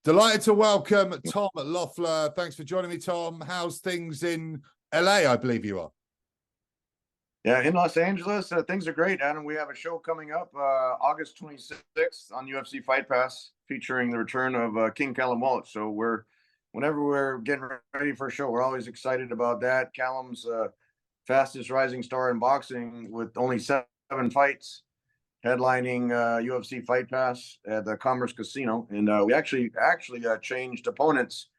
Delighted to welcome Tom Loeffler. Thanks for joining me, Tom. How's things in LA, I believe you are? Yeah, in Los Angeles, things are great, Adam. We have a show coming up August 26th on UFC Fight Pass featuring the return of King Callum Walsh. So whenever we're getting ready for a show, we're always excited about that. Callum's fastest rising star in boxing with only 7 fights, headlining UFC Fight Pass at the Commerce Casino. And we actually changed opponents.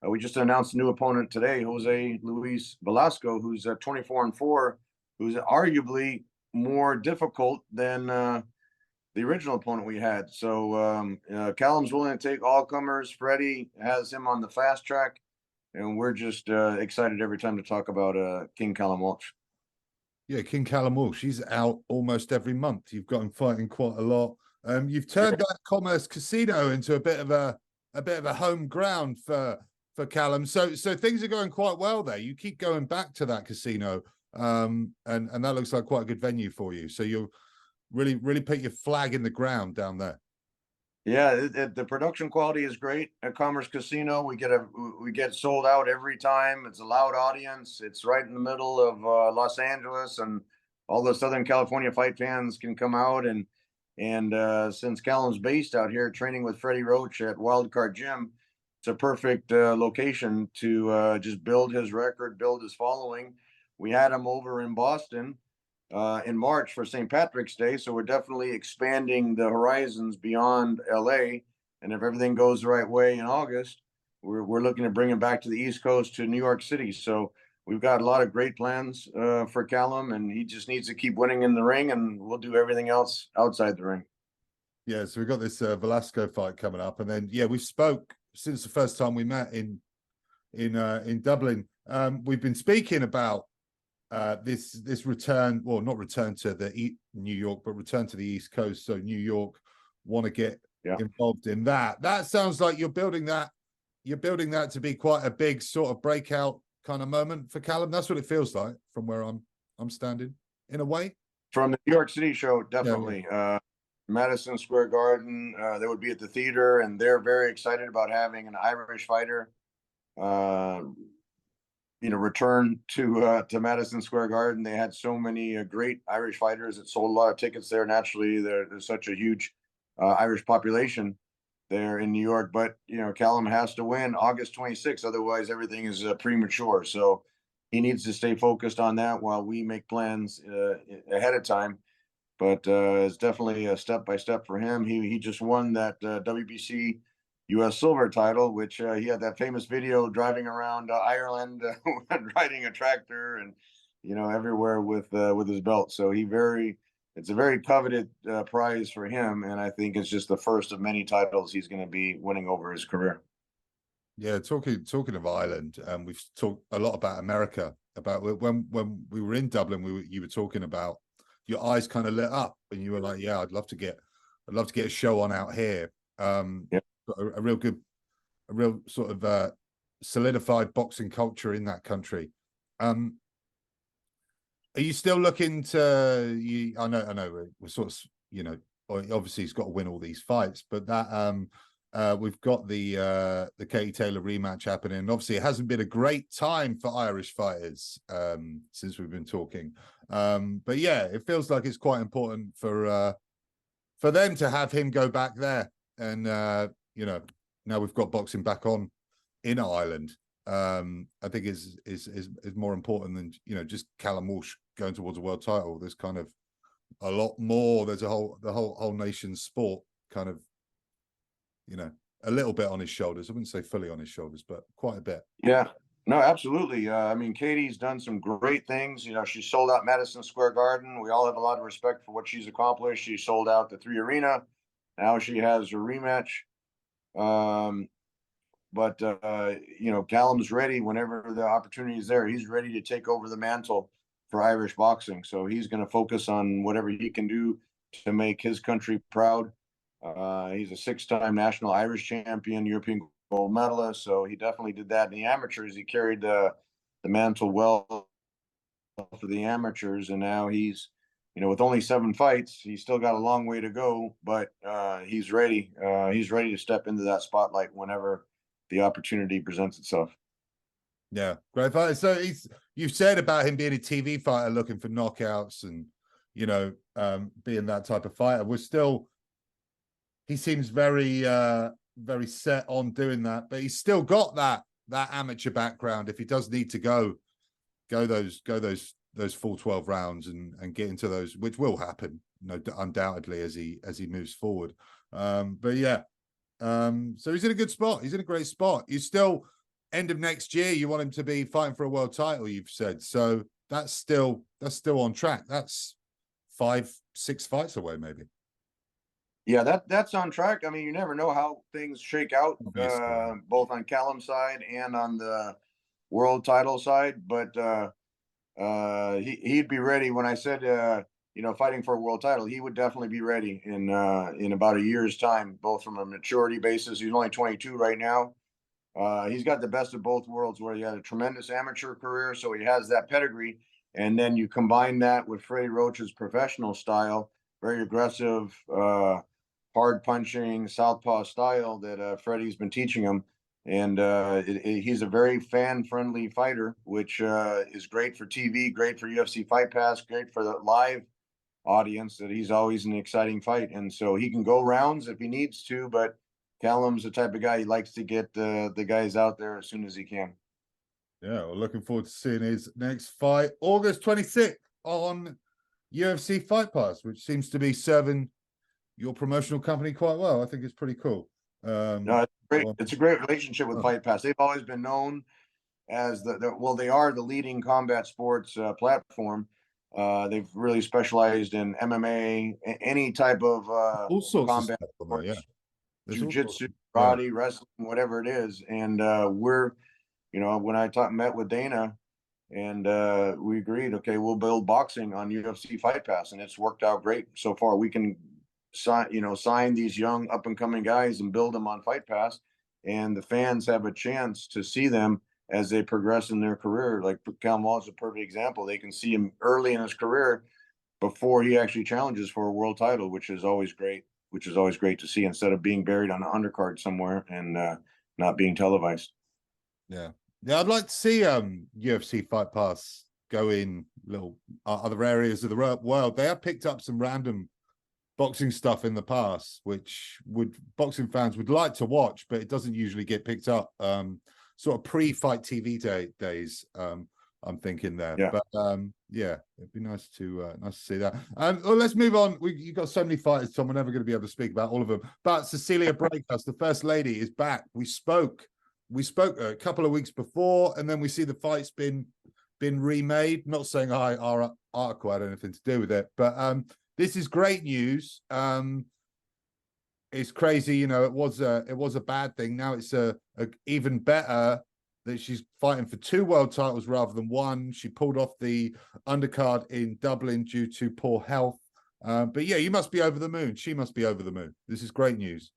We just announced a new opponent today, Jose Luis Velasco, who's 24-4, who's arguably more difficult than the original opponent we had. So Callum's willing to take all comers. Freddie has him on the fast track, and we're just excited every time to talk about King Callum Walsh. Yeah, King Callum Walsh, he's out almost every month. You've got him fighting quite a lot. You've turned that Commerce Casino into a bit of a home ground for Callum. So things are going quite well there. You keep going back to that casino, and that looks like quite a good venue for you. So you'll really put your flag in the ground down there. Yeah, the production quality is great at Commerce Casino. We get sold out every time. It's a loud audience. It's right in the middle of Los Angeles, and all the Southern California fight fans can come out. And since Callum's based out here training with Freddie Roach at Wildcard Gym, it's a perfect location to just build his record, build his following. We had him over in Boston in March for St. Patrick's Day. So we're definitely expanding the horizons beyond LA. And if everything goes the right way in August, we're looking to bring him back to the East Coast to New York City. So we've got a lot of great plans for Callum, and he just needs to keep winning in the ring, and we'll do everything else outside the ring. Yeah, so we've got this Velasco fight coming up, and then we spoke since the first time we met in Dublin. We've been speaking about this return, well, not return to New York, but return to the East Coast. So New York want to get involved in that. That sounds like you're building that to be quite a big sort of breakout kind of moment for Callum. That's what it feels like from where I'm standing, in a way. From the New York City show, definitely. Yeah. Madison Square Garden, they would be at the theater, and they're very excited about having an Irish fighter return to Madison Square Garden. They had so many great Irish fighters that sold a lot of tickets there. Naturally, there's such a huge Irish population there in New York. But Callum has to win August 26th, otherwise everything is premature. So he needs to stay focused on that while we make plans ahead of time. But it's definitely a step by step for him. He just won that WBC U.S. silver title, which he had that famous video driving around Ireland, riding a tractor, and everywhere with his belt. So it's a very coveted prize for him, and I think it's just the first of many titles he's going to be winning over his career. Yeah, talking of Ireland, we've talked a lot about America. About when we were in Dublin, you were talking about your eyes kind of lit up, and you were like, "Yeah, I'd love to get a show on out here." A real sort of solidified boxing culture in that country. Are you still looking to? I know we're sort of obviously he's got to win all these fights, but that we've got the Katie Taylor rematch happening. And obviously, it hasn't been a great time for Irish fighters since we've been talking. But yeah, it feels like it's quite important for them to have him go back there. And now we've got boxing back on in Ireland. I think is more important than just Callum Walsh going towards a world title. There's kind of a lot more. There's the whole nation's sport kind of a little bit on his shoulders. I wouldn't say fully on his shoulders, but quite a bit. Yeah, no, absolutely. I mean, Katie's done some great things. She sold out Madison Square Garden. We all have a lot of respect for what she's accomplished. She sold out the 3 Arena. Now she has her rematch. But Callum's ready whenever the opportunity is there. He's ready to take over the mantle for Irish boxing. So he's going to focus on whatever he can do to make his country proud. He's a 6-time national Irish champion, European gold medalist. So he definitely did that in the amateurs. He carried the mantle well for the amateurs, and now he's with only 7 fights, he's still got a long way to go, but he's ready. He's ready to step into that spotlight whenever the opportunity presents itself. Yeah, great fighter. So you've said about him being a TV fighter looking for knockouts and, being that type of fighter. He seems very very set on doing that, but he's still got that amateur background. If he does need to go those full 12 rounds and get into those, which will happen, undoubtedly as he moves forward. But yeah, so he's in a good spot. He's in a great spot. You still, end of next year, you want him to be fighting for a world title, you've said. So that's still on track. That's 5-6 fights away, maybe. Yeah, that's on track. I mean, you never know how things shake out, both on Callum's side and on the world title side. But he'd be ready. When I said fighting for a world title, he would definitely be ready in about a year's time, both from a maturity basis. He's only 22 right now. He's got the best of both worlds, where he had a tremendous amateur career, so he has that pedigree, and then you combine that with Freddie Roach's professional style, very aggressive, hard punching, southpaw style that Freddie's been teaching him. And he's a very fan-friendly fighter, which is great for TV, great for UFC Fight Pass, great for the live audience, that he's always an exciting fight. And so he can go rounds if he needs to, but Callum's the type of guy, he likes to get the guys out there as soon as he can. Yeah, well, looking forward to seeing his next fight, August 26th on UFC Fight Pass, which seems to be serving your promotional company quite well. I think it's pretty cool. No, it's great. It's a great relationship with Fight Pass. They've always been known as they are the leading combat sports platform. They've really specialized in MMA, any type of all sorts combat of stuff, sports, yeah. jiu-jitsu, karate, wrestling, whatever it is. And we're, when I met with Dana, and we agreed, okay, we'll build boxing on UFC Fight Pass, and it's worked out great so far. We can sign these young up and coming guys and build them on Fight Pass, and the fans have a chance to see them as they progress in their career. Like Callum Walsh is a perfect example. They can see him early in his career before he actually challenges for a world title, which is always great. Which is always great to see, instead of being buried on an undercard somewhere and not being televised. Yeah, I'd like to see UFC Fight Pass go in little other areas of the world. They have picked up some random boxing stuff in the past, which boxing fans would like to watch, but it doesn't usually get picked up. Sort of pre-fight TV days. I'm thinking there, yeah. But yeah, it'd be nice to see that. Well, let's move on. You've got so many fighters, Tom. We're never going to be able to speak about all of them. But Cecilia Braekhus, the first lady, is back. We spoke a couple of weeks before, and then we see the fight's been remade. Not saying our article had anything to do with it, but this is great news. It's crazy, it was a bad thing. Now it's a even better that she's fighting for 2 world titles rather than 1. She pulled off the undercard in Dublin due to poor health. But yeah, you must be over the moon. She must be over the moon. This is great news.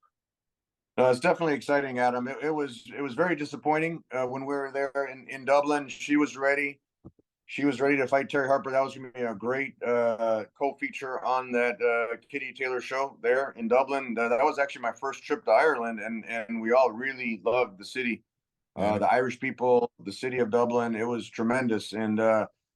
It's definitely exciting, Adam. It was very disappointing when we were there in Dublin. She was ready. She was ready to fight Terri Harper. That was going to be a great co-feature on that Kitty Taylor show there in Dublin. That was actually my first trip to Ireland, and we all really loved the city. The Irish people, the city of Dublin, it was tremendous. And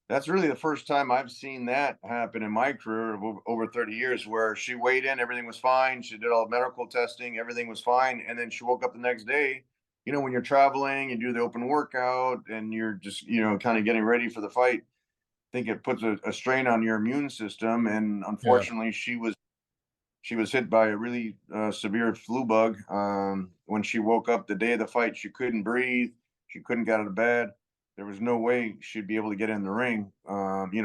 that's really the first time I've seen that happen in my career of over 30 years, where she weighed in, everything was fine. She did all the medical testing, everything was fine. And then she woke up the next day. When you're traveling, you do the open workout and you're just, kind of getting ready for the fight. I think it puts a strain on your immune system. And unfortunately, she was hit by a really severe flu bug. When she woke up the day of the fight, she couldn't breathe. She couldn't get out of bed. There was no way she'd be able to get in the ring.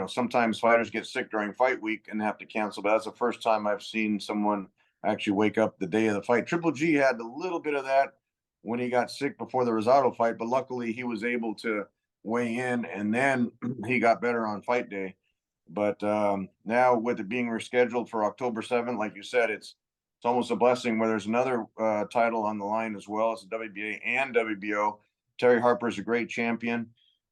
Sometimes fighters get sick during fight week and have to cancel, but that's the first time I've seen someone actually wake up the day of the fight. Triple G had a little bit of that when he got sick before the Rosado fight, but luckily he was able to weigh in, and then he got better on fight day. But now with it being rescheduled for October 7th, like you said, it's almost a blessing, where there's another title on the line as well. It's WBA and WBO. Terri Harper is a great champion.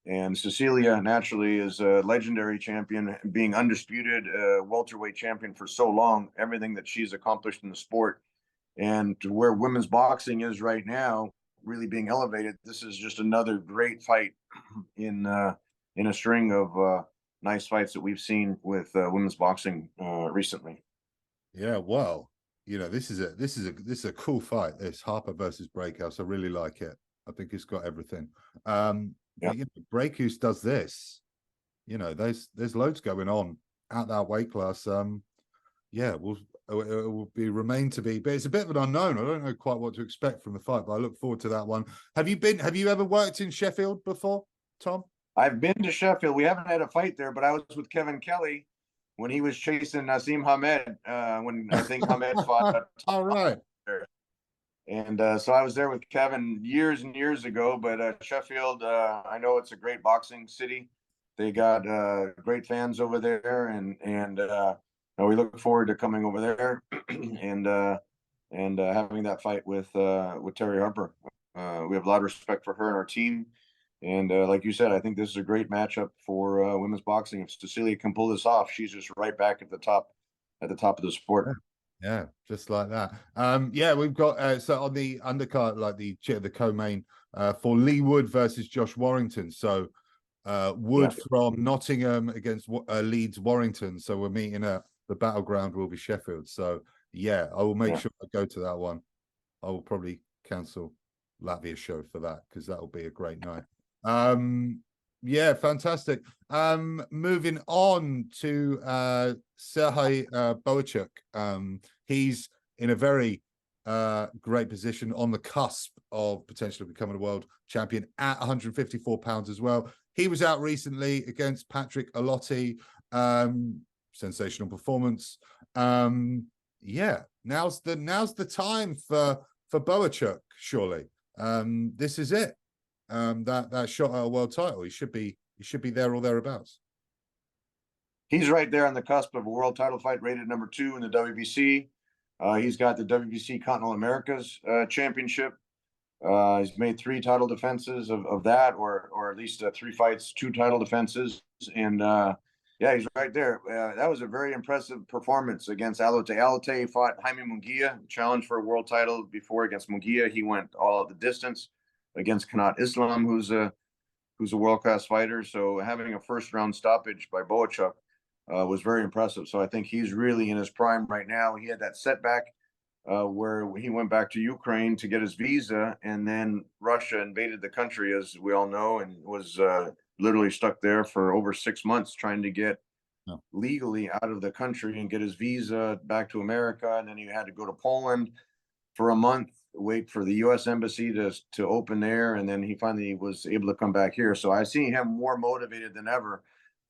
And Cecilia naturally is a legendary champion, being undisputed welterweight champion for so long. Everything that she's accomplished in the sport, and to where women's boxing is right now, really being elevated. This is just another great fight in a string of nice fights that we've seen with women's boxing recently. Yeah, well, you know, this is a cool fight. This Harper versus Braekhus. I really like it. I think it's got everything. Yeah. But you know, Braekhus does this. You know, there's loads going on at that weight class. Yeah, it will be remain to be, but it's a bit of an unknown. I don't know quite what to expect from the fight, but I look forward to that one. Have you ever worked in Sheffield before, Tom? I've been to Sheffield. We haven't had a fight there, but I was with Kevin Kelly when he was chasing Naseem Hamed, when I think Hamed fought. All right. And so I was there with Kevin years and years ago. But Sheffield, I know it's a great boxing city. They got great fans over there, and we look forward to coming over there and having that fight with Terri Harper. We have a lot of respect for her and our team. And like you said, I think this is a great matchup for women's boxing. If Cecilia can pull this off, she's just right back at the top of the sport. Yeah, just like that. Yeah, we've got so on the undercard, like the co-main for Lee Wood versus Josh Warrington. So Wood from Nottingham against Leeds Warrington. So we're meeting at the battleground will be Sheffield. So yeah, I will make sure I go to that one. I will probably cancel Latvia show for that because that will be a great night. Yeah, fantastic. Moving on to Serhii Bohachuk. He's in a very great position on the cusp of potentially becoming a world champion at 154 pounds as well. He was out recently against Patrick Alotti. Sensational performance. Yeah, now's the time for Bohachuk, surely. This is it. That shot at a world title. He should be there or thereabouts. He's right there on the cusp of a world title fight, rated number 2 in the WBC. He's got the WBC Continental Americas championship. He's made 3 title defenses of that, or at least 3 fights, 2 title defenses. And yeah, he's right there. That was a very impressive performance against Alotte. Alotte fought Jaime Munguia, challenged for a world title before against Munguia. He went all the distance against Kanat Islam, who's a world-class fighter. So having a first-round stoppage by Bohachuk was very impressive. So I think he's really in his prime right now. He had that setback where he went back to Ukraine to get his visa, and then Russia invaded the country, as we all know, and was literally stuck there for over 6 months trying to get legally out of the country and get his visa back to America. And then he had to go to Poland for a month, wait for the U.S. embassy to open there, and then he finally was able to come back here. So I see him more motivated than ever,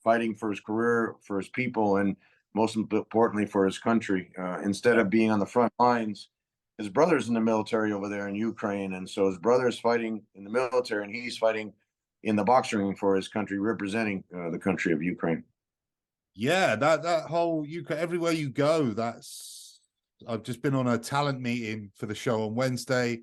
fighting for his career, for his people, and most importantly for his country. Instead of being on the front lines, his brother's in the military over there in Ukraine, and so his brother's fighting in the military, and he's fighting in the boxing ring for his country, representing the country of Ukraine. Yeah, that whole Ukraine, everywhere you go, I've just been on a talent meeting for the show on Wednesday.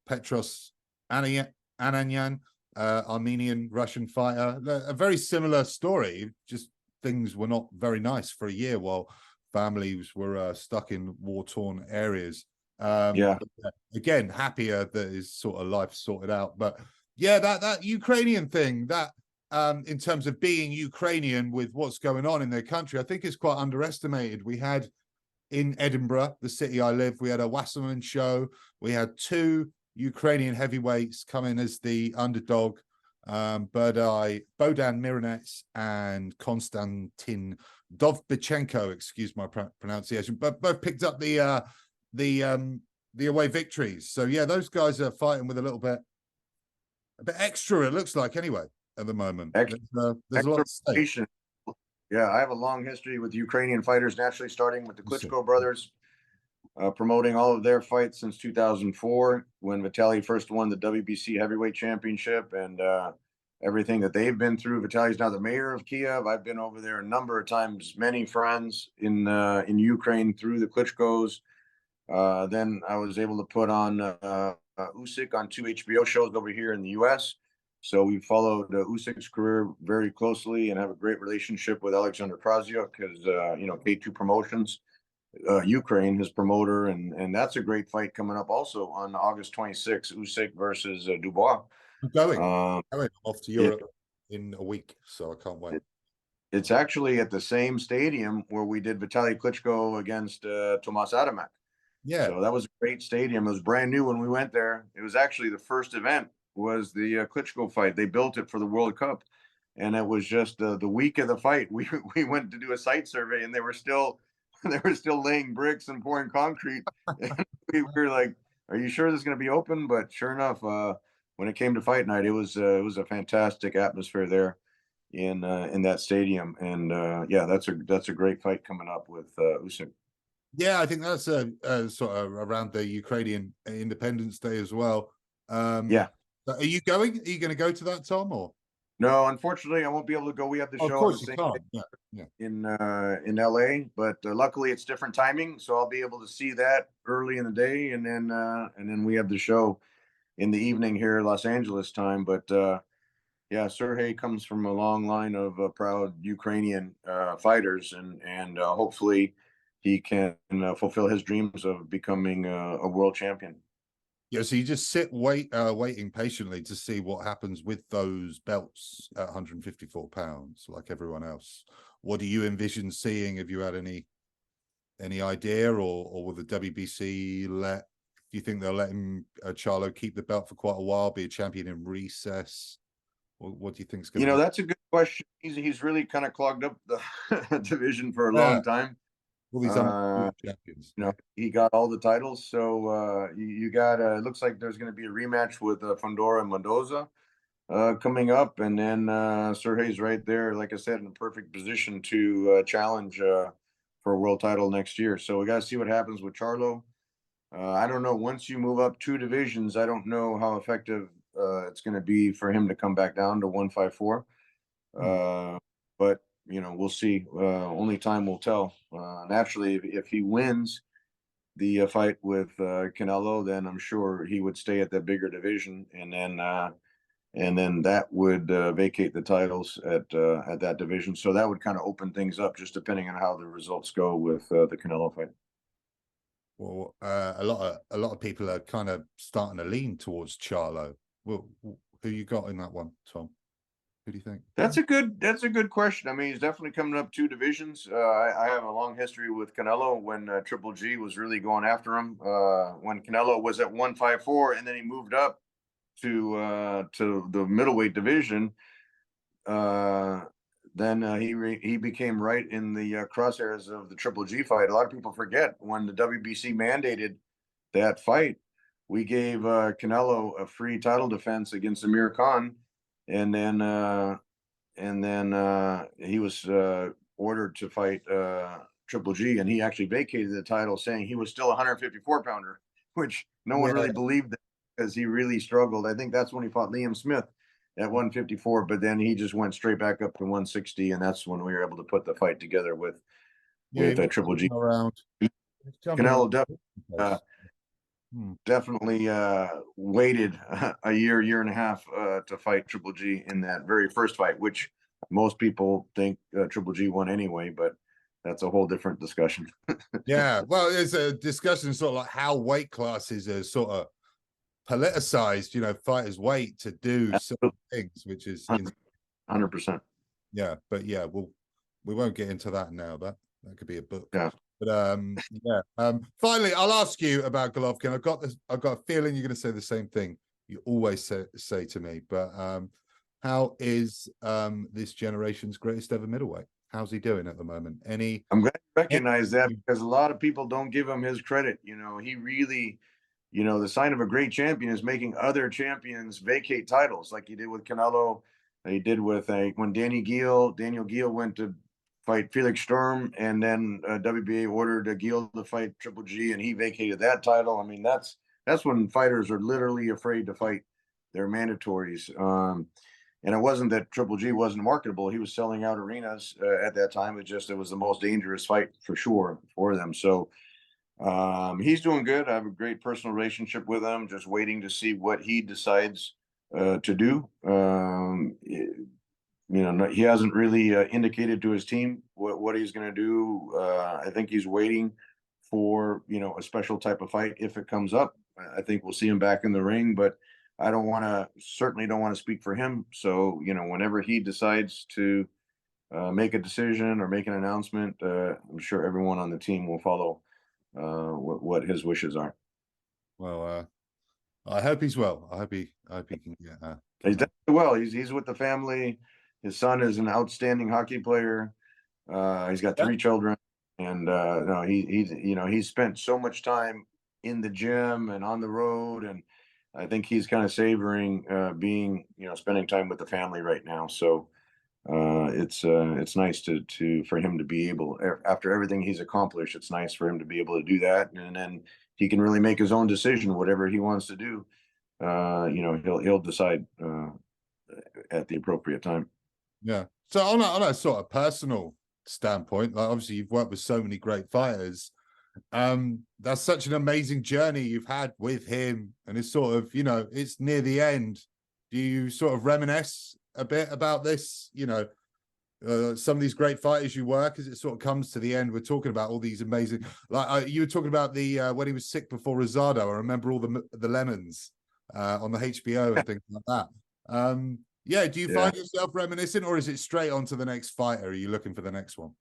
Petros Ananyan, Armenian Russian fighter, a very similar story. Just things were not very nice for a year while families were stuck in war-torn areas. Again, happier that his sort of life sorted out. But yeah, that Ukrainian thing, that in terms of being Ukrainian with what's going on in their country, I think is quite underestimated. We had in Edinburgh, the city I live, we had a Wasserman show. We had 2 Ukrainian heavyweights come in as the underdog, Bohdan Mironets and Konstantin Dovbychenko, excuse my pronunciation, but both picked up the away victories. So yeah, those guys are fighting with a bit extra, it looks like, anyway, at the moment. There's a lot of stake. Yeah, I have a long history with Ukrainian fighters, naturally starting with the Klitschko brothers, promoting all of their fights since 2004, when Vitaly first won the WBC heavyweight championship, and everything that they've been through. Vitaly's now the mayor of Kiev. I've been over there a number of times, many friends in Ukraine through the Klitschkos. Then I was able to put on Usyk on 2 HBO shows over here in the US. So we followed Usyk's career very closely and have a great relationship with Alexander Krasiuk, because K2 Promotions, Ukraine, his promoter, and that's a great fight coming up also on August 26th, Usyk versus Dubois. I'm going. Um, I'm off to it, Europe in a week, so I can't wait. it's actually at the same stadium where we did Vitaly Klitschko against Tomas Adamek. Yeah. So that was a great stadium. It was brand new when we went there. It was actually the first event was the Klitschko fight. They built it for the World Cup, and it was just the week of the fight. We went to do a site survey, and they were still laying bricks and pouring concrete. And we were like, "Are you sure this is going to be open?" But sure enough, when it came to fight night, it was a fantastic atmosphere there in that stadium. And yeah, that's a great fight coming up with Usyk. Yeah, I think that's sort of around the Ukrainian Independence Day as well. Yeah. Are you going? Are you going to go to that, Tom? Or No, unfortunately, I won't be able to go. We have the oh, of show on the course you same can't. day Yeah. in LA, but luckily it's different timing, so I'll be able to see that early in the day, and then we have the show in the evening here, Los Angeles time. But yeah, Serhii comes from a long line of proud Ukrainian fighters, and hopefully he can fulfill his dreams of becoming a world champion. Yeah, so you just sit waiting patiently to see what happens with those belts at 154 pounds, like everyone else. What do you envision seeing? Have you had any idea, or will the WBC let? Do you think they'll let him Charlo keep the belt for quite a while, be a champion in recess? What do you think is going to That's a good question. He's really kind of clogged up the division for a Yeah, long time. all these champions? He got all the titles. So you got it looks like there's going to be a rematch with Fundora and Mendoza coming up, and then Serhii's right there, like I said, in a perfect position to challenge for a world title next year. So we got to see what happens with Charlo. I don't know. Once you move up 2 divisions, I don't know how effective it's going to be for him to come back down to 154. But we'll see. Only time will tell. Naturally, if he wins the fight with Canelo, then I'm sure he would stay at the bigger division, and then that would vacate the titles at that division. So that would kind of open things up, just depending on how the results go with the Canelo fight. Well, a lot of people are kind of starting to lean towards Charlo. Well, who you got in that one, Tom? Who do you think? That's a good question. I mean, he's definitely coming up 2 divisions. I have a long history with Canelo when Triple G was really going after him. When Canelo was at 154, and then he moved up to the middleweight division. Then he became right in the crosshairs of the Triple G fight. A lot of people forget when the WBC mandated that fight, we gave Canelo a free title defense against Amir Khan, and then he was ordered to fight Triple G, and he actually vacated the title, saying he was still a 154 pounder, which no one really believed that, because he really struggled. I think that's when he fought Liam Smith at 154, but then he just went straight back up to 160, and that's when we were able to put the fight together with Triple G. Around Canelo definitely waited a year and a half to fight Triple G in that very first fight, which most people think Triple G won anyway, but that's a whole different discussion. Yeah, well, it's a discussion sort of like how weight classes are sort of politicized, fighters wait to do certain things, which is 100%. Yeah, but yeah, we won't get into that now. That could be a book. Yeah. But finally, I'll ask you about Golovkin. I've got a feeling you're going to say the same thing you always say to me. But how is this generation's greatest ever middleweight? How's he doing at the moment? I'm glad you recognize that, because a lot of people don't give him his credit. He really, the sign of a great champion is making other champions vacate titles, like he did with Canelo. He did with when Daniel Geale went to fight Felix Sturm, and then WBA ordered Geale to fight Triple G, and he vacated that title. I mean, that's when fighters are literally afraid to fight their mandatories. And it wasn't that Triple G wasn't marketable. He was selling out arenas at that time. It was the most dangerous fight for sure for them. So he's doing good. I have a great personal relationship with him, just waiting to see what he decides to do. He hasn't really indicated to his team what he's going to do. I think he's waiting for a special type of fight if it comes up. I think we'll see him back in the ring, but I certainly don't want to speak for him. So whenever he decides to make a decision or make an announcement, I'm sure everyone on the team will follow what his wishes are. Well, I hope he's well. I hope he can get. He's definitely well. He's with the family. His son is an outstanding hockey player. He's got 3 children, and no, he's spent so much time in the gym and on the road, and I think he's kind of savoring being spending time with the family right now. So it's nice for him to be able, after everything he's accomplished, it's nice for him to be able to do that, and then he can really make his own decision, whatever he wants to do. He'll decide at the appropriate time. Yeah. So on a sort of personal standpoint, like obviously you've worked with so many great fighters. That's such an amazing journey you've had with him, and it's sort of, it's near the end. Do you sort of reminisce a bit about this? Some of these great fighters you work as it sort of comes to the end. We're talking about all these amazing, like you were talking about the when he was sick before Rosado. I remember all the lemons on the HBO and things like that. Yeah, do you find yourself reminiscing, or is it straight on to the next fight? Or are you looking for the next one?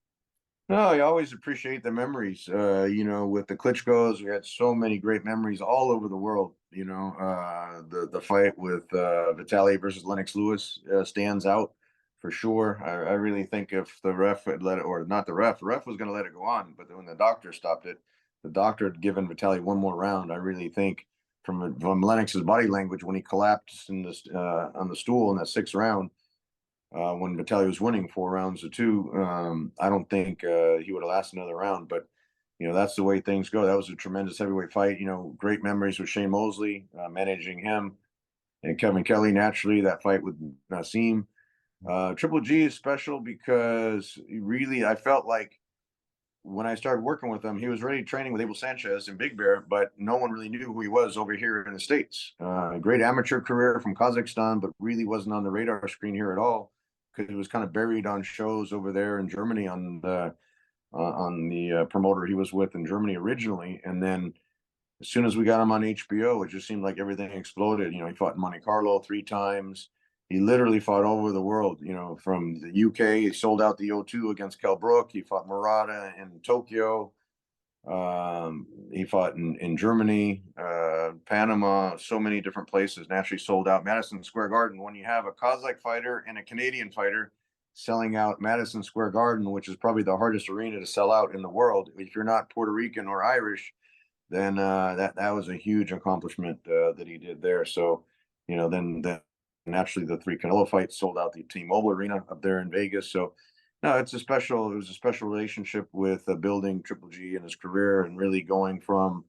No, I always appreciate the memories. With the Klitschko's, we had so many great memories all over the world. The fight with Vitaly versus Lennox Lewis stands out for sure. I really think if the ref had let it, or not the ref was going to let it go on, but when the doctor stopped it, the doctor had given Vitaly one more round. I really think from Lennox's body language when he collapsed on the stool in that 6th round, when Vitaly was winning 4 rounds to 2, I don't think he would have lasted another round. But that's the way things go. That was a tremendous heavyweight fight. Great memories with Shane Mosley, managing him, and Kevin Kelly. Naturally, that fight with Nassim. Triple G is special because I felt like when I started working with him, he was already training with Abel Sanchez and Big Bear, but no one really knew who he was over here in the States. Great amateur career from Kazakhstan, but really wasn't on the radar screen here at all because he was kind of buried on shows over there in Germany on the promoter he was with in Germany originally. And then as soon as we got him on HBO, it just seemed like everything exploded. He fought in Monte Carlo 3 times. He literally fought all over the world, from the UK. He sold out the O2 against Kell Brook. He fought Murata in Tokyo. He fought in Germany, Panama, so many different places. Naturally sold out Madison Square Garden. When you have a Kazakh fighter and a Canadian fighter selling out Madison Square Garden, which is probably the hardest arena to sell out in the world, if you're not Puerto Rican or Irish, then that was a huge accomplishment that he did there. So, then naturally the 3 Canelo fights sold out the T-Mobile Arena up there in Vegas. So no, it was a special relationship with building Triple G in his career and really going from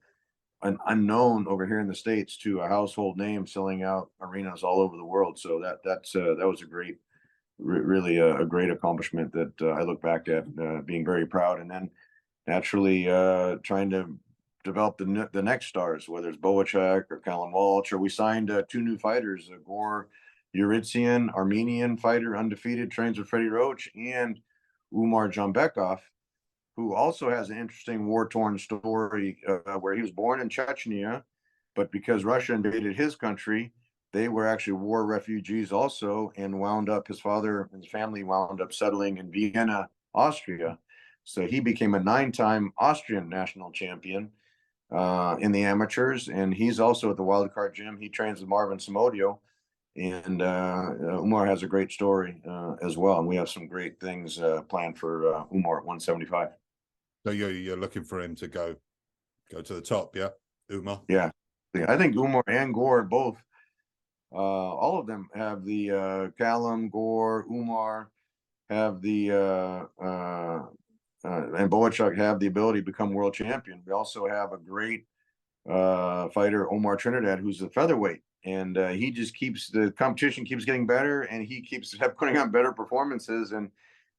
an unknown over here in the States to a household name selling out arenas all over the world. So that was a great, really a great accomplishment that I look back at being very proud. And then naturally trying to develop the next stars, whether it's Bohachuk or Callum Walsh, or we signed 2 new fighters, Gore Uritsian, Armenian fighter, undefeated, trains with Freddie Roach, and Umar Jambekov, who also has an interesting war-torn story where he was born in Chechnya, but because Russia invaded his country, they were actually war refugees also, and his father and his family wound up settling in Vienna, Austria. So he became a 9-time Austrian national champion in the amateurs, and he's also at the Wildcard Gym. He trains with Marvin Samodio, and Umar has a great story as well, and we have some great things planned for Umar at 175. So you're looking for him to go to the top, yeah, Umar? Yeah, I think Umar and Gore both, all of them have the Callum, Gore, Umar have the and Bohachuk have the ability to become world champion. We also have a great fighter, Omar Trinidad, who's a featherweight, and he just the competition keeps getting better, and he keeps putting on better performances, and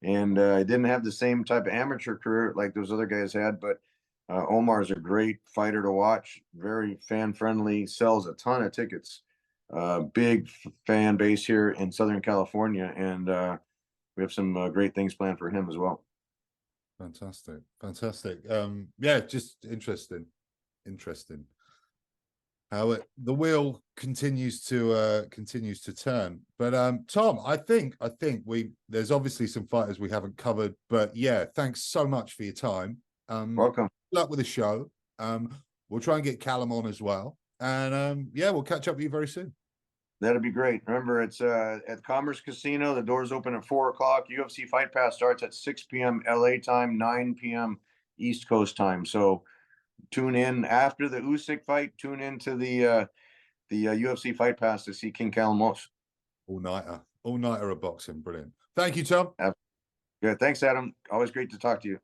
didn't have the same type of amateur career like those other guys had, but Omar is a great fighter to watch, very fan friendly, sells a ton of tickets big fan base here in Southern California, and we have some great things planned for him as well. Fantastic, fantastic. Yeah, just interesting how the wheel continues to turn. But Tom, I think there's obviously some fighters we haven't covered, but yeah, thanks so much for your time. Welcome. Good luck with the show. We'll try and get Callum on as well, and yeah, we'll catch up with you very soon. That'd be great. Remember, it's at Commerce Casino. The doors open at 4 o'clock. UFC Fight Pass starts at 6 p.m. LA time, 9 p.m. East Coast time. So tune in after the Usyk fight. Tune into the UFC Fight Pass to see King Callum Walsh. All nighter of boxing. Brilliant. Thank you, Tom. Good. Thanks, Adam. Always great to talk to you.